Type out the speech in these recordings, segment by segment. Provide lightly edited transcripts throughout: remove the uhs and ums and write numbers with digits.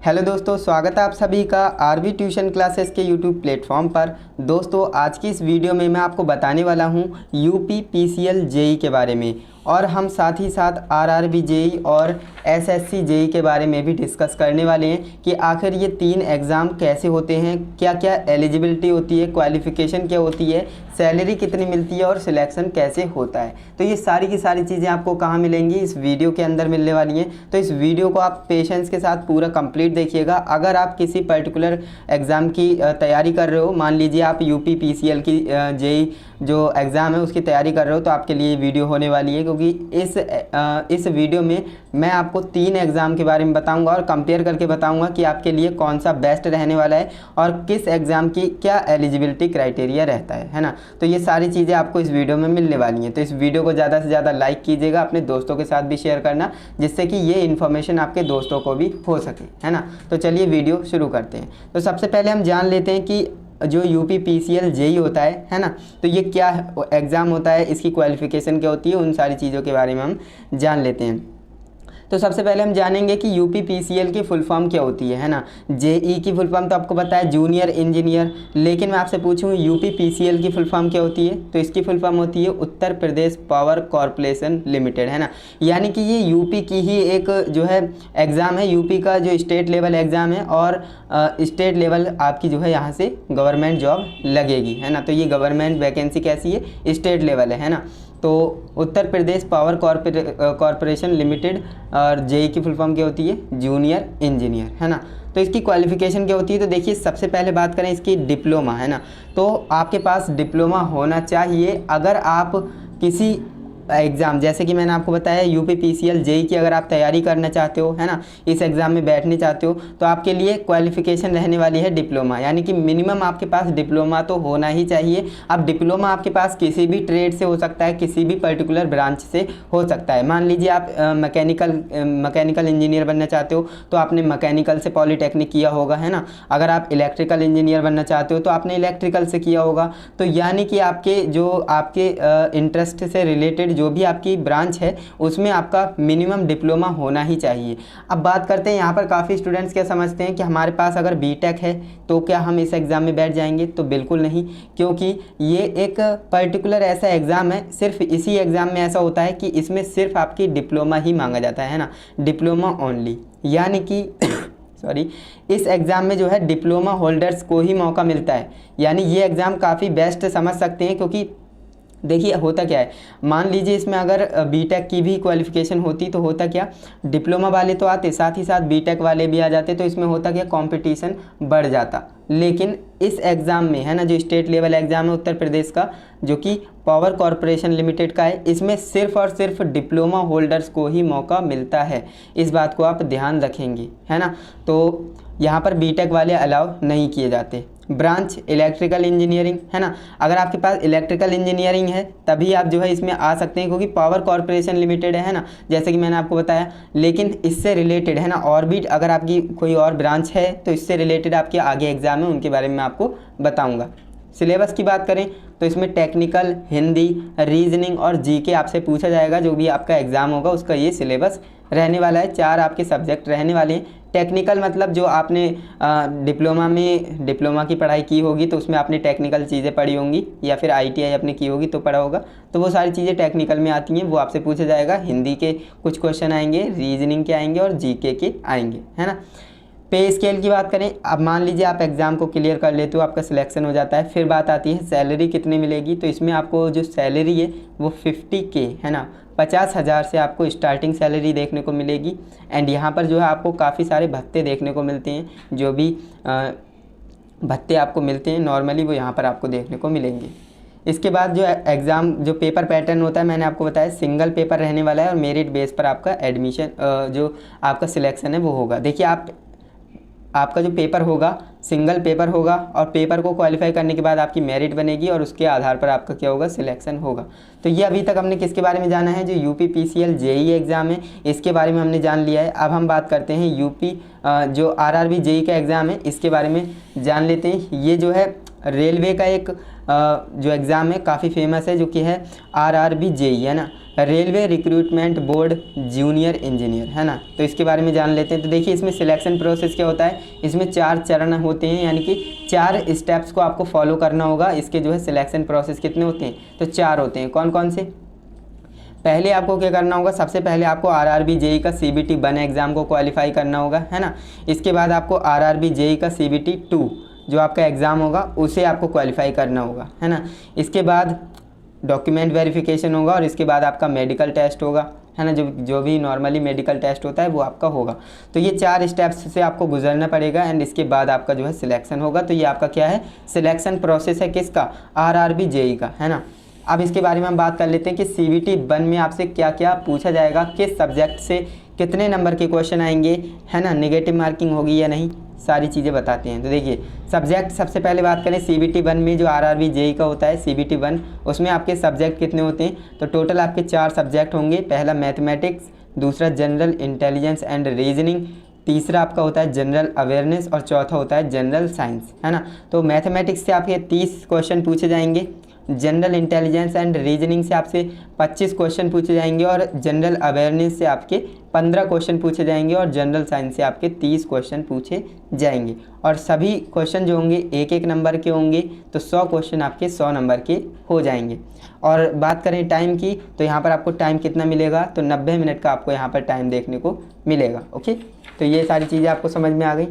Hello दोस्तों, स्वागत है आप सभी का आरवी ट्यूशन क्लासेस के यूट्यूब प्लेटफॉर्म पर। दोस्तों, आज की इस वीडियो में मैं आपको बताने वाला हूं यूपी पीसीएल जेई के बारे में, और हम साथ ही साथ आरआरबी जेई और एसएससी जेई के बारे में भी डिस्कस करने वाले हैं कि आखिर ये तीन एग्ज़ाम कैसे होते हैं, क्या क्या एलिजिबिलिटी होती है, क्वालिफ़िकेशन क्या होती है, सैलरी कितनी मिलती है और सिलेक्शन कैसे होता है। तो ये सारी की सारी चीज़ें आपको कहाँ मिलेंगी, इस वीडियो के अंदर मिलने वाली हैं। तो इस वीडियो को आप पेशेंस के साथ पूरा कंप्लीट देखिएगा। अगर आप किसी पर्टिकुलर एग्ज़ाम की तैयारी कर रहे हो, मान लीजिए आप यूपी पीसीएल की जेई जो एग्ज़ाम है उसकी तैयारी कर रहे हो, तो आपके लिए वीडियो होने वाली है, क्योंकि इस वीडियो में मैं आपको तीन एग्ज़ाम के बारे में बताऊंगा और कंपेयर करके बताऊंगा कि आपके लिए कौन सा बेस्ट रहने वाला है और किस एग्ज़ाम की क्या एलिजिबिलिटी क्राइटेरिया रहता है ना। तो ये सारी चीज़ें आपको इस वीडियो में मिलने वाली हैं। तो इस वीडियो को ज़्यादा से ज़्यादा लाइक कीजिएगा, अपने दोस्तों के साथ भी शेयर करना, जिससे कि ये इन्फॉर्मेशन आपके दोस्तों को भी हो सके, है ना। तो चलिए वीडियो शुरू करते हैं। तो सबसे पहले हम जान लेते हैं कि जो यूपी पीसीएल जेई होता है ना, तो ये क्या एग्ज़ाम होता है, इसकी क्वालिफ़िकेशन क्या होती है, उन सारी चीज़ों के बारे में हम जान लेते हैं। तो सबसे पहले हम जानेंगे कि यूपी पीसीएल की फुल फॉर्म क्या होती है ना। जेई की फुल फॉर्म तो आपको पता है, जूनियर इंजीनियर, लेकिन मैं आपसे पूछूं यूपी पीसीएल की फुल फॉर्म क्या होती है, तो इसकी फुल फॉर्म होती है Uttar Pradesh power corporation limited, है ना। यानी कि ये यूपी की ही एक जो है एग्ज़ाम है, यूपी का जो स्टेट लेवल एग्ज़ाम है, और स्टेट लेवल आपकी जो है यहाँ से गवर्नमेंट जॉब लगेगी, है ना। तो ये गवर्नमेंट वैकेंसी कैसी है, स्टेट लेवल है ना। तो Uttar Pradesh power corporation limited, और जेई की फुल फॉर्म क्या होती है, जूनियर इंजीनियर, है ना। तो इसकी क्वालिफ़िकेशन क्या होती है, तो देखिए सबसे पहले बात करें इसकी डिप्लोमा, है ना। तो आपके पास डिप्लोमा होना चाहिए अगर आप किसी एग्ज़ाम, जैसे कि मैंने आपको बताया यूपी पीसीएल जेई की अगर आप तैयारी करना चाहते हो, है ना, इस एग्ज़ाम में बैठने चाहते हो, तो आपके लिए क्वालिफ़िकेशन रहने वाली है डिप्लोमा। यानी कि मिनिमम आपके पास डिप्लोमा तो होना ही चाहिए। अब डिप्लोमा आपके पास किसी भी ट्रेड से हो सकता है, किसी भी पर्टिकुलर ब्रांच से हो सकता है। मान लीजिए आप मैकेनिकल इंजीनियर बनना चाहते हो, तो आपने मैकेनिकल से पॉलीटेक्निक किया होगा, है ना। अगर आप इलेक्ट्रिकल इंजीनियर बनना चाहते हो तो आपने इलेक्ट्रिकल से किया होगा। तो यानी कि आपके इंटरेस्ट से रिलेटेड जो भी आपकी ब्रांच है उसमें आपका मिनिमम डिप्लोमा होना ही चाहिए। अब बात करते हैं, यहाँ पर काफ़ी स्टूडेंट्स क्या समझते हैं कि हमारे पास अगर बीटेक है तो क्या हम इस एग्ज़ाम में बैठ जाएंगे, तो बिल्कुल नहीं, क्योंकि ये एक पर्टिकुलर ऐसा एग्ज़ाम है, सिर्फ इसी एग्ज़ाम में ऐसा होता है कि इसमें सिर्फ आपकी डिप्लोमा ही मांगा जाता है ना, डिप्लोमा ओनली। यानी कि सॉरी, इस एग्ज़ाम में जो है डिप्लोमा होल्डर्स को ही मौका मिलता है। यानी ये एग्ज़ाम काफ़ी बेस्ट समझ सकते हैं, क्योंकि देखिए होता क्या है, मान लीजिए इसमें अगर बीटेक की भी क्वालिफ़िकेशन होती तो होता क्या, डिप्लोमा वाले तो आते, साथ ही साथ बीटेक वाले भी आ जाते, तो इसमें होता क्या, कंपटीशन बढ़ जाता। लेकिन इस एग्ज़ाम में, है ना, जो स्टेट लेवल एग्ज़ाम है उत्तर प्रदेश का, जो कि पावर कॉरपोरेशन लिमिटेड का है, इसमें सिर्फ और सिर्फ डिप्लोमा होल्डर्स को ही मौका मिलता है। इस बात को आप ध्यान रखेंगे, है ना। तो यहाँ पर बीटेक वाले अलाउ नहीं किए जाते। ब्रांच इलेक्ट्रिकल इंजीनियरिंग, है ना। अगर आपके पास इलेक्ट्रिकल इंजीनियरिंग है तभी आप जो है इसमें आ सकते हैं, क्योंकि पावर कॉरपोरेशन लिमिटेड है ना, जैसे कि मैंने आपको बताया। लेकिन इससे रिलेटेड, है ना, और भी अगर आपकी कोई और ब्रांच है तो इससे रिलेटेड आपके आगे एग्ज़ाम है, उनके बारे में मैं आपको बताऊँगा। सिलेबस की बात करें तो इसमें टेक्निकल, हिंदी, रीजनिंग और जीके आपसे पूछा जाएगा। जो भी आपका एग्ज़ाम होगा उसका ये सिलेबस रहने वाला है। 4 आपके सब्जेक्ट रहने वाले हैं। टेक्निकल मतलब जो आपने डिप्लोमा की पढ़ाई की होगी तो उसमें आपने टेक्निकल चीज़ें पढ़ी होंगी, या फिर आईटीआई आपने की होगी तो पढ़ा होगा, तो वो सारी चीज़ें टेक्निकल में आती हैं, वो आपसे पूछा जाएगा। हिंदी के कुछ क्वेश्चन आएंगे, रीजनिंग के आएंगे और जीके के आएंगे, है ना। पे स्केल की बात करें, अब मान लीजिए आप एग्ज़ाम को क्लियर कर लेते हो, आपका सिलेक्शन हो जाता है, फिर बात आती है सैलरी कितनी मिलेगी। तो इसमें आपको जो सैलरी है वो 50K, है ना, 50,000 से आपको स्टार्टिंग सैलरी देखने को मिलेगी। एंड यहाँ पर जो है आपको काफ़ी सारे भत्ते देखने को मिलते हैं, जो भी भत्ते आपको मिलते हैं नॉर्मली वो यहाँ पर आपको देखने को मिलेंगे। इसके बाद जो एग्ज़ाम जो पेपर पैटर्न होता है, मैंने आपको बताया सिंगल पेपर रहने वाला है, और मेरिट बेस पर आपका एडमिशन जो आपका सिलेक्शन है वो होगा। देखिए आपका जो पेपर होगा सिंगल पेपर होगा, और पेपर को क्वालिफाई करने के बाद आपकी मेरिट बनेगी, और उसके आधार पर आपका क्या होगा, सिलेक्शन होगा। तो ये अभी तक हमने किसके बारे में जाना है, जो यूपी पीसीएल जेई एग्ज़ाम है इसके बारे में हमने जान लिया है। अब हम बात करते हैं यूपी जो आरआरबी जेई का एग्ज़ाम है इसके बारे में जान लेते हैं। ये जो है रेलवे का एक जो एग्ज़ाम है काफ़ी फेमस है, जो कि है RRB JEE, है ना, railway recruitment board junior engineer, है ना। तो इसके बारे में जान लेते हैं। तो देखिए इसमें सिलेक्शन प्रोसेस क्या होता है, इसमें 4 चरण होते हैं, यानी कि 4 स्टेप्स को आपको फॉलो करना होगा। इसके जो है सिलेक्शन प्रोसेस कितने होते हैं, तो 4 होते हैं। कौन कौन से? पहले आपको क्या करना होगा, सबसे पहले आपको RRB JEE का CBT 1 एग्ज़ाम को क्वालिफाई करना होगा, है ना। इसके बाद आपको RRB JEE का CBT 2 जो आपका एग्ज़ाम होगा उसे आपको क्वालिफाई करना होगा, है ना। इसके बाद डॉक्यूमेंट वेरिफिकेशन होगा और इसके बाद आपका मेडिकल टेस्ट होगा, है ना। जो भी नॉर्मली मेडिकल टेस्ट होता है वो आपका होगा। तो ये 4 स्टेप्स से आपको गुजरना पड़ेगा एंड इसके बाद आपका जो है सिलेक्शन होगा। तो ये आपका क्या है, सिलेक्शन प्रोसेस है किसका, RRB JEE का, है ना। अब इसके बारे में हम बात कर लेते हैं कि CBT 1 में आपसे क्या क्या पूछा जाएगा, किस सब्जेक्ट से कितने नंबर के क्वेश्चन आएंगे, है ना, नेगेटिव मार्किंग होगी या नहीं, सारी चीज़ें बताते हैं। तो देखिए सब्जेक्ट सबसे पहले बात करें CBT 1 में जो RRB JEE का होता है CBT 1, उसमें आपके सब्जेक्ट कितने होते हैं, तो टोटल आपके 4 सब्जेक्ट होंगे। पहला मैथमेटिक्स, दूसरा जनरल इंटेलिजेंस एंड रीजनिंग, तीसरा आपका होता है जनरल अवेयरनेस और चौथा होता है जनरल साइंस, है ना। तो मैथमेटिक्स से आपके 30 क्वेश्चन पूछे जाएंगे, जनरल इंटेलिजेंस एंड रीजनिंग से आपसे 25 क्वेश्चन पूछे जाएंगे और जनरल अवेयरनेस से आपके 15 क्वेश्चन पूछे जाएंगे और जनरल साइंस से आपके 30 क्वेश्चन पूछे जाएंगे। और सभी क्वेश्चन जो होंगे 1-1 नंबर के होंगे, तो 100 क्वेश्चन आपके 100 नंबर के हो जाएंगे। और बात करें टाइम की, तो यहाँ पर आपको टाइम कितना मिलेगा, तो 90 मिनट का आपको यहाँ पर टाइम देखने को मिलेगा। ओके, तो ये सारी चीज़ें आपको समझ में आ गई।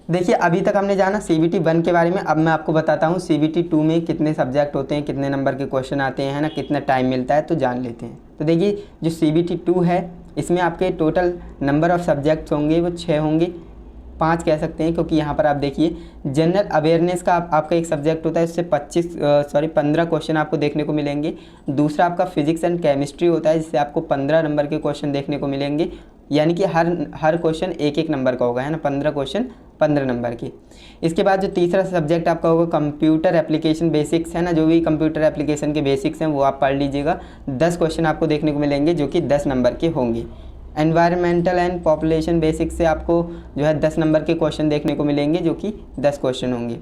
देखिए अभी तक हमने जाना CBT 1 के बारे में। अब मैं आपको बताता हूँ CBT 2 में कितने सब्जेक्ट होते हैं, कितने नंबर के क्वेश्चन आते हैं, है ना, कितना टाइम मिलता है, तो जान लेते हैं। तो देखिए जो CBT 2 है इसमें आपके टोटल नंबर ऑफ़ सब्जेक्ट्स होंगे वो 6 होंगे, 5 कह सकते हैं, क्योंकि यहाँ पर आप देखिए जनरल अवेयरनेस का आपका एक सब्जेक्ट होता है, उससे 15 क्वेश्चन आपको देखने को मिलेंगे। दूसरा आपका फिजिक्स एंड केमिस्ट्री होता है, जिससे आपको 15 नंबर के क्वेश्चन देखने को मिलेंगे, यानी कि हर क्वेश्चन 1-1 नंबर का होगा, है ना, 15 क्वेश्चन 15 नंबर की। इसके बाद जो तीसरा सब्जेक्ट आपका होगा कंप्यूटर एप्लीकेशन बेसिक्स, है ना, जो भी कंप्यूटर एप्लीकेशन के बेसिक्स हैं वो आप पढ़ लीजिएगा। 10 क्वेश्चन आपको देखने को मिलेंगे जो कि 10 नंबर के होंगे। एनवायरमेंटल एंड पॉपुलेशन बेसिक्स से आपको जो है 10 नंबर के क्वेश्चन देखने को मिलेंगे जो कि 10 क्वेश्चन होंगे।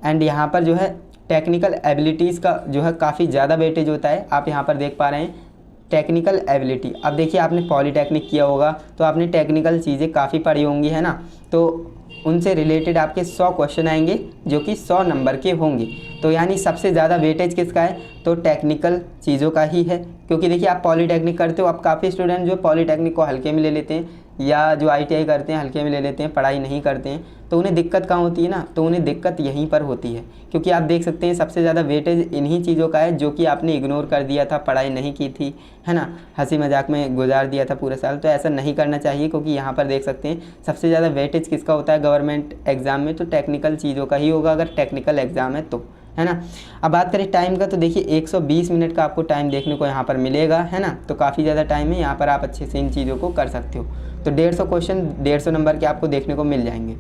एंड यहाँ पर जो है टेक्निकल एबिलिटीज़ का जो है काफ़ी ज़्यादा वेटेज होता है। आप यहाँ पर देख पा रहे हैं टेक्निकल एबिलिटी। अब देखिए आपने पॉलीटेक्निक किया होगा तो आपने टेक्निकल चीज़ें काफ़ी पढ़ी होंगी, है ना, तो उनसे रिलेटेड आपके 100 क्वेश्चन आएंगे जो कि 100 नंबर के होंगे। तो यानी सबसे ज़्यादा वेटेज किसका है, तो टेक्निकल चीज़ों का ही है। क्योंकि देखिए आप पॉलीटेक्निक करते हो, अब काफ़ी स्टूडेंट जो पॉलीटेक्निक को हल्के में ले लेते हैं या जो ITI करते हैं हल्के में ले लेते हैं, पढ़ाई नहीं करते हैं, तो उन्हें दिक्कत कहाँ होती है ना, तो उन्हें दिक्कत यहीं पर होती है। क्योंकि आप देख सकते हैं सबसे ज़्यादा वेटेज इन्हीं चीज़ों का है जो कि आपने इग्नोर कर दिया था, पढ़ाई नहीं की थी, है ना, हंसी मजाक में गुजार दिया था पूरा साल। तो ऐसा नहीं करना चाहिए, क्योंकि यहाँ पर देख सकते हैं सबसे ज़्यादा वेटेज किसका होता है गवर्नमेंट एग्ज़ाम में, तो टेक्निकल चीज़ों का ही होगा अगर टेक्निकल एग्ज़ाम है तो, है ना। अब बात करें टाइम का, तो देखिए 120 मिनट का आपको टाइम देखने को यहाँ पर मिलेगा, है ना, तो काफ़ी ज़्यादा टाइम है, यहाँ पर आप अच्छे से इन चीज़ों को कर सकते हो। तो 150 क्वेश्चन 150 नंबर के आपको देखने को मिल जाएंगे।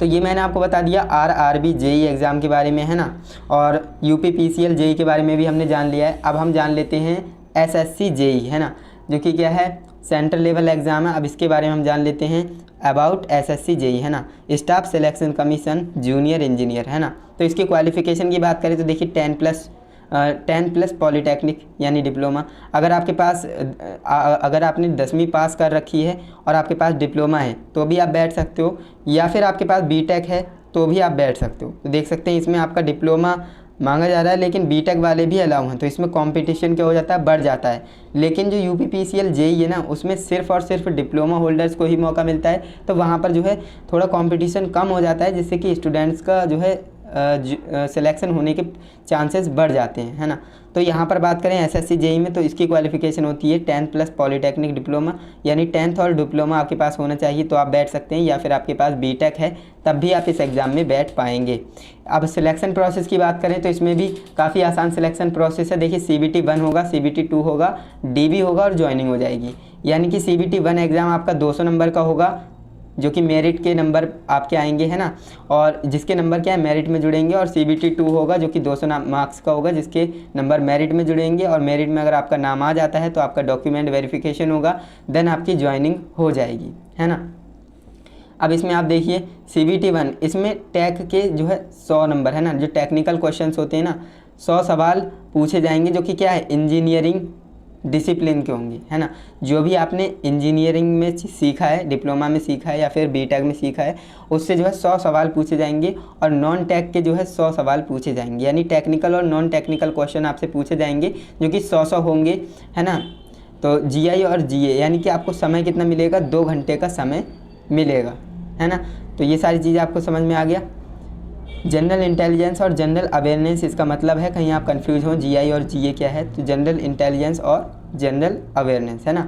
तो ये मैंने आपको बता दिया RRB JEE एग्ज़ाम के बारे में, है ना, और UPPCL JEE के बारे में भी हमने जान लिया है। अब हम जान लेते हैं SSC JEE, है ना, जो कि क्या है सेंट्रल लेवल एग्ज़ाम है। अब इसके बारे में हम जान लेते हैं अबाउट SSC JEE, है ना, staff selection commission junior engineer, है ना। तो इसके क्वालिफ़िकेशन की बात करें तो देखिए 10 प्लस पॉलीटेक्निक यानी डिप्लोमा। अगर आपके पास अगर आपने 10वीं पास कर रखी है और आपके पास डिप्लोमा है तो भी आप बैठ सकते हो, या फिर आपके पास BTech है तो भी आप बैठ सकते हो। तो देख सकते हैं इसमें आपका डिप्लोमा मांगा जा रहा है लेकिन BTech वाले भी अलाउ हैं, तो इसमें कंपटीशन क्या हो जाता है, बढ़ जाता है। लेकिन जो UPPCL JEE है ना, उसमें सिर्फ और सिर्फ डिप्लोमा होल्डर्स को ही मौका मिलता है, तो वहाँ पर जो है थोड़ा कंपटीशन कम हो जाता है, जिससे कि स्टूडेंट्स का जो है सिलेक्शन होने के चांसेस बढ़ जाते हैं, है ना। तो यहाँ पर बात करें SSC JEE में, तो इसकी क्वालिफ़िकेशन होती है 10 प्लस पॉलीटेक्निक डिप्लोमा, यानी 10th और डिप्लोमा आपके पास होना चाहिए तो आप बैठ सकते हैं, या फिर आपके पास BTech है तब भी आप इस एग्ज़ाम में बैठ पाएंगे। अब सिलेक्शन प्रोसेस की बात करें तो इसमें भी काफ़ी आसान सिलेक्शन प्रोसेस है। देखिए CBT 1 होगा, CBT 2 होगा, DB होगा और ज्वाइनिंग हो जाएगी। यानी कि CBT 1 एग्ज़ाम आपका 200 नंबर का होगा, जो कि मेरिट के नंबर आपके आएंगे, है ना, और जिसके नंबर क्या है मेरिट में जुड़ेंगे। और CBT 2 होगा जो कि 200 मार्क्स का होगा, जिसके नंबर मेरिट में जुड़ेंगे, और मेरिट में अगर आपका नाम आ जाता है तो आपका डॉक्यूमेंट वेरिफिकेशन होगा, देन आपकी ज्वाइनिंग हो जाएगी, है ना। अब इसमें आप देखिए CBT 1, इसमें टैक के जो है 100 नंबर है ना, जो टेक्निकल क्वेश्चंस होते हैं ना 100 सवाल पूछे जाएंगे, जो कि क्या है इंजीनियरिंग डिसिप्लिन के होंगे, है ना। जो भी आपने इंजीनियरिंग में सीखा है, डिप्लोमा में सीखा है या फिर बीटेक में सीखा है, उससे जो है 100 सवाल पूछे जाएंगे और नॉन टेक के जो है 100 सवाल पूछे जाएंगे, यानी टेक्निकल और नॉन टेक्निकल क्वेश्चन आपसे पूछे जाएंगे जो कि 100 होंगे, है ना। तो GI और GA यानी कि आपको समय कितना मिलेगा, 2 घंटे का समय मिलेगा, है ना। तो ये सारी चीज़ें आपको समझ में आ गया। जनरल इंटेलिजेंस और जनरल अवेयरनेस, इसका मतलब है कहीं आप कंफ्यूज हो GI और GA क्या है, तो जनरल इंटेलिजेंस और जनरल अवेयरनेस, है ना।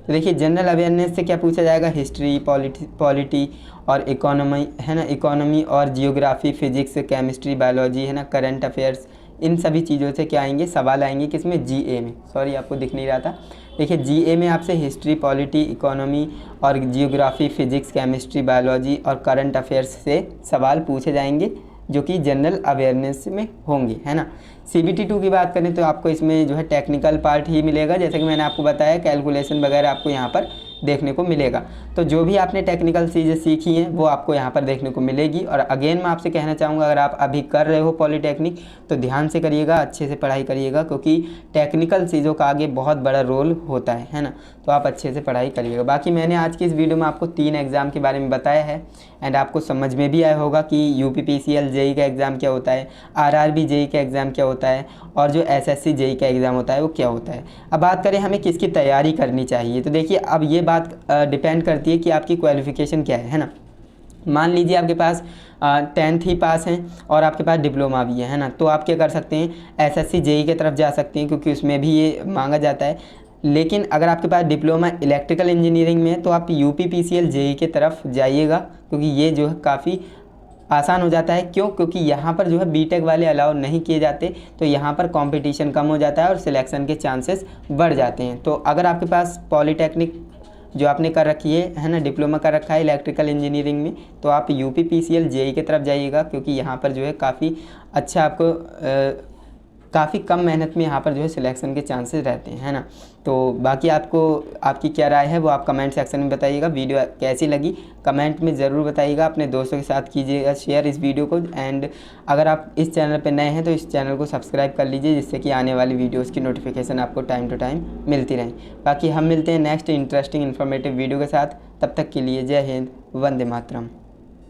तो देखिए जनरल अवेयरनेस से क्या पूछा जाएगा, हिस्ट्री, पॉलिटी और इकोनॉमी, है ना, इकोनॉमी और जियोग्राफी, फिजिक्स, केमिस्ट्री, बायोलॉजी, है ना, करंट अफेयर्स, इन सभी चीज़ों से क्या आएंगे, सवाल आएंगे किसमें, GA में। सॉरी आपको दिख नहीं रहा था। देखिए GA में आपसे हिस्ट्री, पॉलिटी, इकोनॉमी और जियोग्राफी, फिजिक्स, केमिस्ट्री, बायोलॉजी और करंट अफेयर्स से सवाल पूछे जाएंगे जो कि जनरल अवेयरनेस में होंगे, है ना। CBT 2 की बात करें तो आपको इसमें जो है टेक्निकल पार्ट ही मिलेगा, जैसे कि मैंने आपको बताया कैलकुलेशन वगैरह आपको यहाँ पर देखने को मिलेगा। तो जो भी आपने टेक्निकल चीज़ें सीखी हैं वो आपको यहाँ पर देखने को मिलेगी। और अगेन मैं आपसे कहना चाहूँगा, अगर आप अभी कर रहे हो पॉलीटेक्निक तो ध्यान से करिएगा, अच्छे से पढ़ाई करिएगा, क्योंकि टेक्निकल चीज़ों का आगे बहुत बड़ा रोल होता है ना। तो आप अच्छे से पढ़ाई करिएगा। बाकी मैंने आज की इस वीडियो में आपको 3 एग्ज़ाम के बारे में बताया है एंड आपको समझ में भी आया होगा कि UPPCL JEE का एग्ज़ाम क्या होता है, RRB JEE का एग्ज़ाम क्या होता है और जो SSC JEE का एग्ज़ाम होता है वो क्या होता है। अब बात करें हमें किसकी तैयारी करनी चाहिए, तो देखिए अब ये बात डिपेंड करती है कि आपकी क्वालिफ़िकेशन क्या है ना। मान लीजिए आपके पास 10th ही पास हैं और आपके पास डिप्लोमा भी है ना, तो आप क्या कर सकते हैं, SSC JEE की तरफ जा सकते हैं, क्योंकि उसमें भी ये मांगा जाता है। लेकिन अगर आपके पास डिप्लोमा इलेक्ट्रिकल इंजीनियरिंग में है तो आप UPPCL JEE की तरफ जाइएगा, क्योंकि ये जो है काफ़ी आसान हो जाता है। क्यों, क्योंकि यहाँ पर जो है बीटेक वाले अलाउ नहीं किए जाते, तो यहाँ पर कंपटीशन कम हो जाता है और सिलेक्शन के चांसेस बढ़ जाते हैं। तो अगर आपके पास पॉलीटेक्निक जो आपने कर रखी है ना, डिप्लोमा कर रखा है इलेक्ट्रिकल इंजीनियरिंग में, तो आप UPPCL JEE की तरफ जाइएगा, क्योंकि यहाँ पर जो है काफ़ी अच्छा आपको काफ़ी कम मेहनत में यहाँ पर जो है सिलेक्शन के चांसेस रहते हैं, है ना। तो बाकी आपको आपकी क्या राय है वो आप कमेंट सेक्शन में बताइएगा। वीडियो कैसी लगी कमेंट में ज़रूर बताइएगा, अपने दोस्तों के साथ कीजिएगा शेयर इस वीडियो को। एंड अगर आप इस चैनल पर नए हैं तो इस चैनल को सब्सक्राइब कर लीजिए, जिससे कि आने वाली वीडियोज़ की नोटिफिकेशन आपको टाइम टू टाइम मिलती रहे। बाकी हम मिलते हैं नेक्स्ट इंटरेस्टिंग इन्फॉर्मेटिव वीडियो के साथ, तब तक के लिए जय हिंद, वंदे मातरम।